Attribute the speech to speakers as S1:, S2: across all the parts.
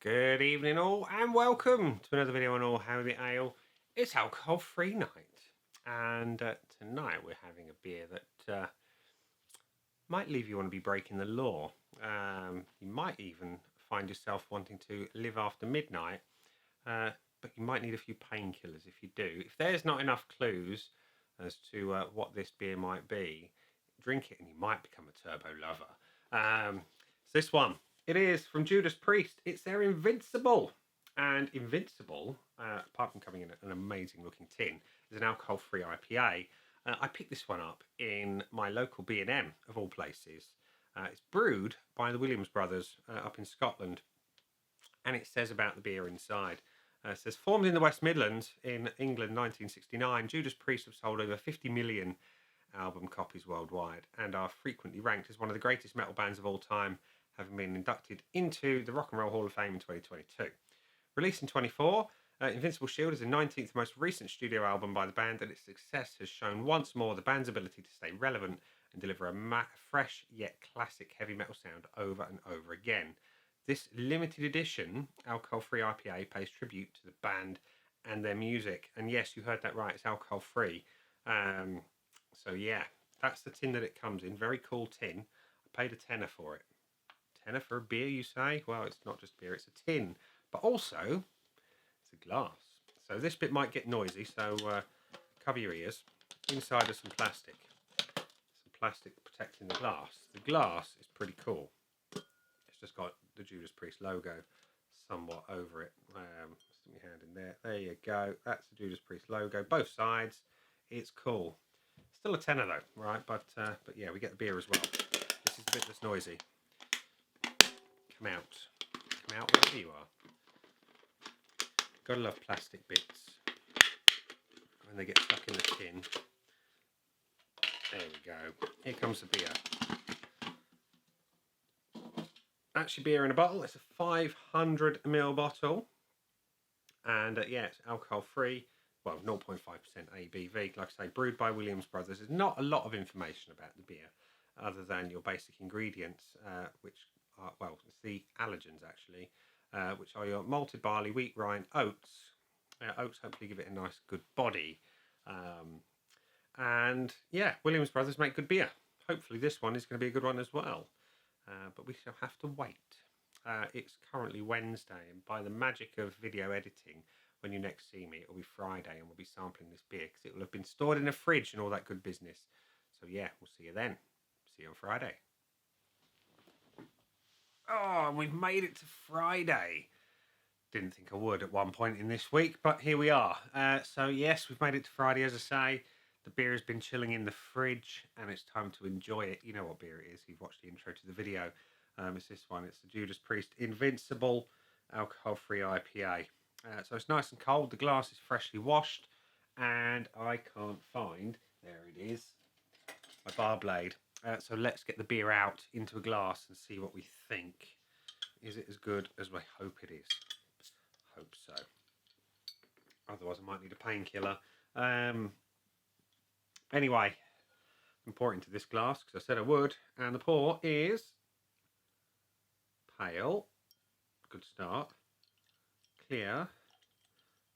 S1: Good evening all and welcome to another video on All How the Ale. It's alcohol-free night and tonight we're having a beer that might leave you want to be breaking the law. You might even find yourself wanting to live after midnight, but you might need a few painkillers if you do. If there's not enough clues as to what this beer might be, drink it and you might become a turbo lover. It's this one. It is from Judas Priest. It's their Invincible. And Invincible, apart from coming in an amazing looking tin, is an alcohol-free IPA. I picked this one up in my local B&M, of all places. It's brewed by the Williams brothers up in Scotland. And it says about the beer inside. It says, formed in the West Midlands in England 1969, Judas Priest have sold over 50 million album copies worldwide and are frequently ranked as one of the greatest metal bands of all time, having been inducted into the Rock and Roll Hall of Fame in 2022. Released in 2024, Invincible Shield is the 19th most recent studio album by the band, and its success has shown once more the band's ability to stay relevant and deliver a fresh yet classic heavy metal sound over and over again. This limited edition alcohol-free IPA pays tribute to the band and their music. And yes, you heard that right, it's alcohol-free. So yeah, that's the tin that it comes in. Very cool tin. I paid a tenner for it. Tenner for a beer, you say? Well, it's not just beer, it's a tin. But also, it's a glass. So this bit might get noisy, so cover your ears. Inside is some plastic. Some plastic protecting the glass. The glass is pretty cool. It's just got the Judas Priest logo somewhat over it. Stick my hand in there. There you go. That's the Judas Priest logo. Both sides. It's cool. Still a tenner though, right? But yeah, we get the beer as well. This is the bit that's noisy. Come out wherever you are. Gotta love plastic bits when they get stuck in the tin. There we go. Here comes the beer. That's your beer in a bottle. It's a 500ml bottle, and yeah, it's alcohol free. Well, 0.5% ABV. Like I say, brewed by Williams brothers. There's not a lot of information about the beer, other than your basic ingredients, which are, well, it's the allergens actually, which are your malted barley, wheat, rind, oats. Oats hopefully give it a nice, good body. And yeah, Williams brothers make good beer. Hopefully this one is going to be a good one as well. But we shall have to wait. It's currently Wednesday, and by the magic of video editing, when you next see me, it'll be Friday, and we'll be sampling this beer because it will have been stored in a fridge and all that good business. So yeah, we'll see you then. See you on Friday. Oh, we've made it to Friday. Didn't think I would at one point in this week, but here we are. So yes, we've made it to Friday, as I say. The beer has been chilling in the fridge, and it's time to enjoy it. You know what beer it is. You've watched the intro to the video. It's this one. It's the Judas Priest Invincible alcohol-free IPA. So it's nice and cold. The glass is freshly washed, and I can't find, there it is, my bar blade. So let's get the beer out into a glass and see what we think. Is it as good as we hope it is? Hope so. Otherwise I might need a painkiller. Anyway, I'm pouring into this glass because I said I would, and the pour is pale. Good start. Clear.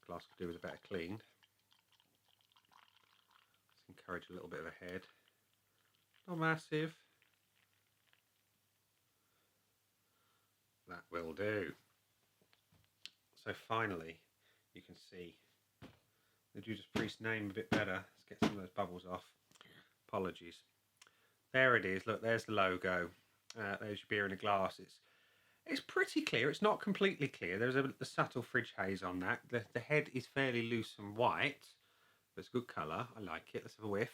S1: Glass could do with a better cleaned. Let's encourage a little bit of a head. Not massive. That will do. So finally, you can see the Judas Priest name a bit better. Let's get some of those bubbles off. Apologies. There it is. Look, there's the logo. There's your beer in a glass. It's pretty clear. It's not completely clear. There's a subtle fridge haze on that. The head is fairly loose and white, but it's good colour. I like it. Let's have a whiff.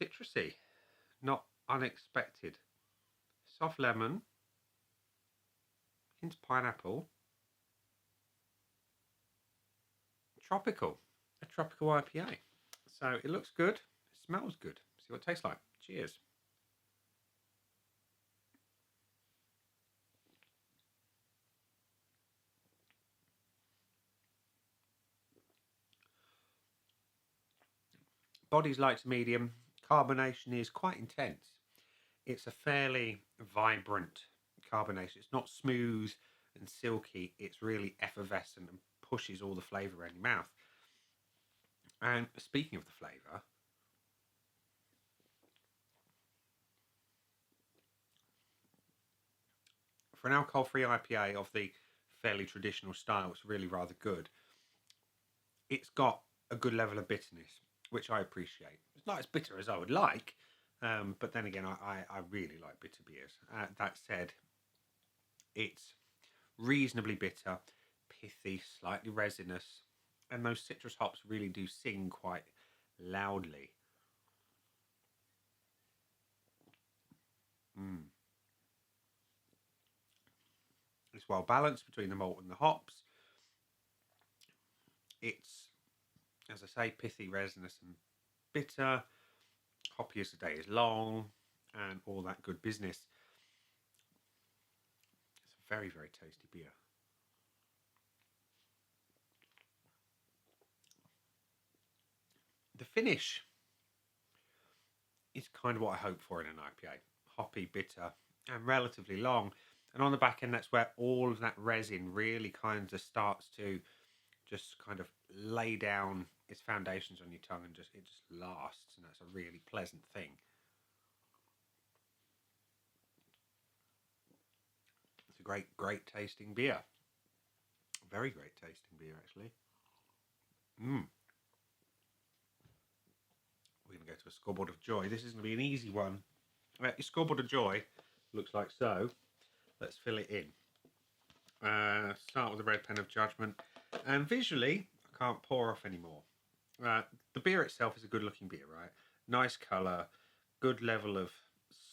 S1: Citrusy. Not unexpected. Soft lemon. Hint pineapple. Tropical. A tropical IPA. So it looks good. It smells good. See what it tastes like. Cheers. Body's light to medium. Carbonation is quite intense. it's a fairly vibrant carbonation. It's not smooth and silky. It's really effervescent and pushes all the flavour around your mouth. And speaking of the flavour, for an alcohol-free IPA of the fairly traditional style, it's really rather good. It's got a good level of bitterness, which I appreciate. It's not as bitter as I would like, but then again, I really like bitter beers. That said, it's reasonably bitter, pithy, slightly resinous, and those citrus hops really do sing quite loudly. It's well balanced between the malt and the hops. It's, as I say, pithy, resinous, and bitter. Hoppy as the day is long, and all that good business. It's a very, very tasty beer. The finish is kind of what I hope for in an IPA. Hoppy, bitter, and relatively long. And on the back end, that's where all of that resin really kind of starts to just kind of lay down its foundations on your tongue, and it just lasts, and that's a really pleasant thing. It's a great tasting beer. Very great tasting beer, actually. We're going to go to a scoreboard of joy. This is going to be an easy one. Your scoreboard of joy looks like so. Let's fill it in. Start with the red pen of judgment. And visually, I can't pour off anymore. The beer itself is a good looking beer, right? Nice colour, good level of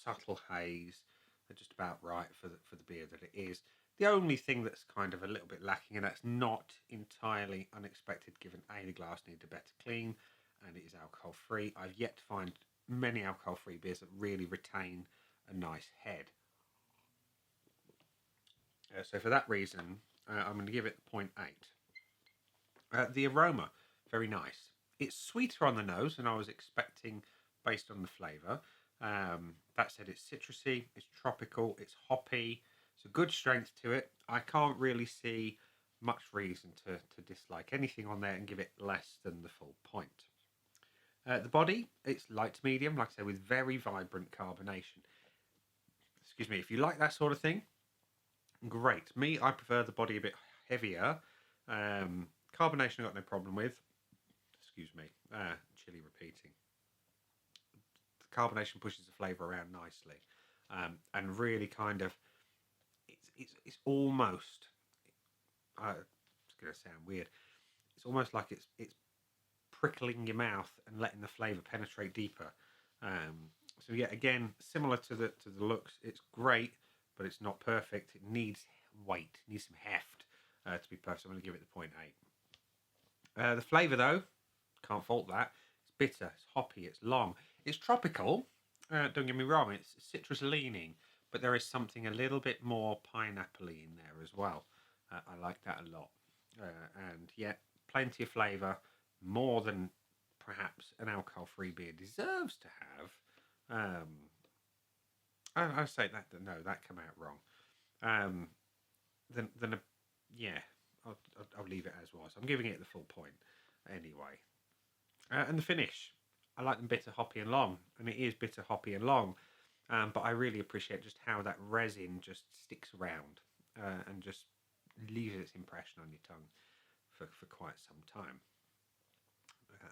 S1: subtle haze. They're just about right for the beer that it is. The only thing that's kind of a little bit lacking, and that's not entirely unexpected given A, the glass needed a better clean, and it is alcohol free. I've yet to find many alcohol free beers that really retain a nice head. So for that reason, I'm going to give it 0.8. The aroma, very nice. It's sweeter on the nose than I was expecting based on the flavour. That said, it's citrusy, it's tropical, it's hoppy. It's a good strength to it. I can't really see much reason to dislike anything on there and give it less than the full point. The body, it's light to medium, like I said, with very vibrant carbonation. Excuse me, if you like that sort of thing, great. Me, I prefer the body a bit heavier. Carbonation I've got no problem with. Excuse me, chilly repeating. The carbonation pushes the flavour around nicely, and really kind of, it's almost, it's going to sound weird, it's almost like it's prickling your mouth and letting the flavour penetrate deeper. So yeah, again, similar to the looks, it's great, but it's not perfect. It needs weight, it needs some heft to be perfect. So I'm going to give it the 0.8. The flavour though, can't fault that. It's bitter, it's hoppy, it's long, it's tropical. Don't get me wrong, it's citrus leaning, but there is something a little bit more pineapple-y in there as well. I like that a lot. And yet, plenty of flavour, more than perhaps an alcohol-free beer deserves to have. I say that, no, that came out wrong. Yeah, I'll leave it as was. I'm giving it the full point anyway. And the finish, I like them bitter, hoppy, and long, and it is bitter, hoppy, and long. But I really appreciate just how that resin just sticks around and just leaves its impression on your tongue for quite some time.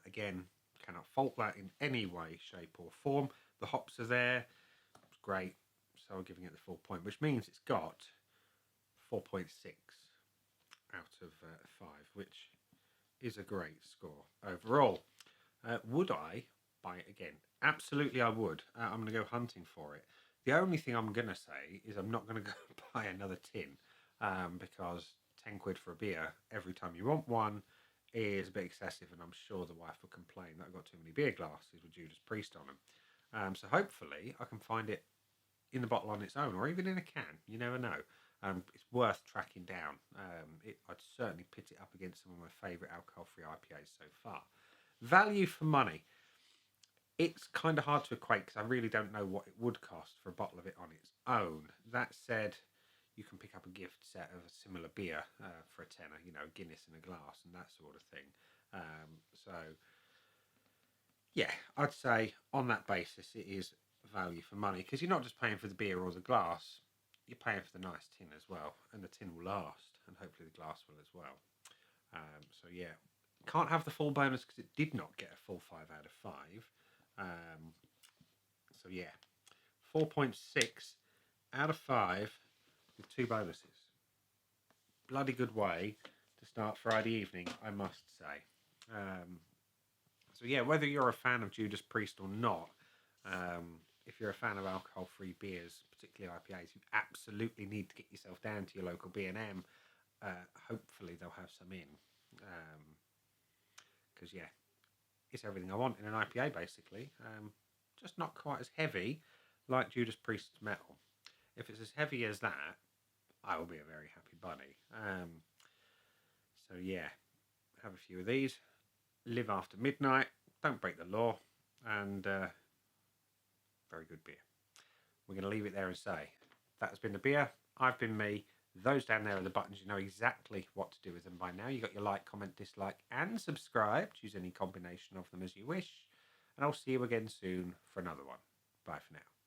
S1: Again, cannot fault that in any way, shape, or form. The hops are there, it's great. So I'm giving it the full point, which means it's got 4.6 out of 5, which is a great score overall. Would I buy it again? Absolutely, I would. I'm going to go hunting for it. The only thing I'm going to say is I'm not going to go buy another tin because 10 quid for a beer every time you want one is a bit excessive, and I'm sure the wife will complain that I've got too many beer glasses with Judas Priest on them. So hopefully I can find it in the bottle on its own, or even in a can. You never know. It's worth tracking down. I'd certainly pit it up against some of my favourite alcohol-free IPAs so far. Value for money. It's kind of hard to equate because I really don't know what it would cost for a bottle of it on its own. That said, you can pick up a gift set of a similar beer for a tenner, you know, Guinness in a glass and that sort of thing. So, yeah, I'd say on that basis it is value for money because you're not just paying for the beer or the glass, you're paying for the nice tin as well, and the tin will last, and hopefully the glass will as well. So yeah, can't have the full bonus because it did not get a full 5 out of 5. So yeah, 4.6 out of 5 with 2 bonuses. Bloody good way to start Friday evening, I must say. So yeah, whether you're a fan of Judas Priest or not, if you're a fan of alcohol-free beers, particularly IPAs, you absolutely need to get yourself down to your local B&M. Hopefully they'll have some in. Because yeah, it's everything I want in an IPA basically. Just not quite as heavy like Judas Priest's Metal. If it's as heavy as that, I will be a very happy bunny. So yeah, have a few of these. Live after midnight. Don't break the law. And very good beer. We're going to leave it there and say that has been the beer. I've been me. Those down there are the buttons. You know exactly what to do with them by now. You got your like, comment, dislike, and subscribe. Choose any combination of them as you wish. And I'll see you again soon for another one. Bye for now.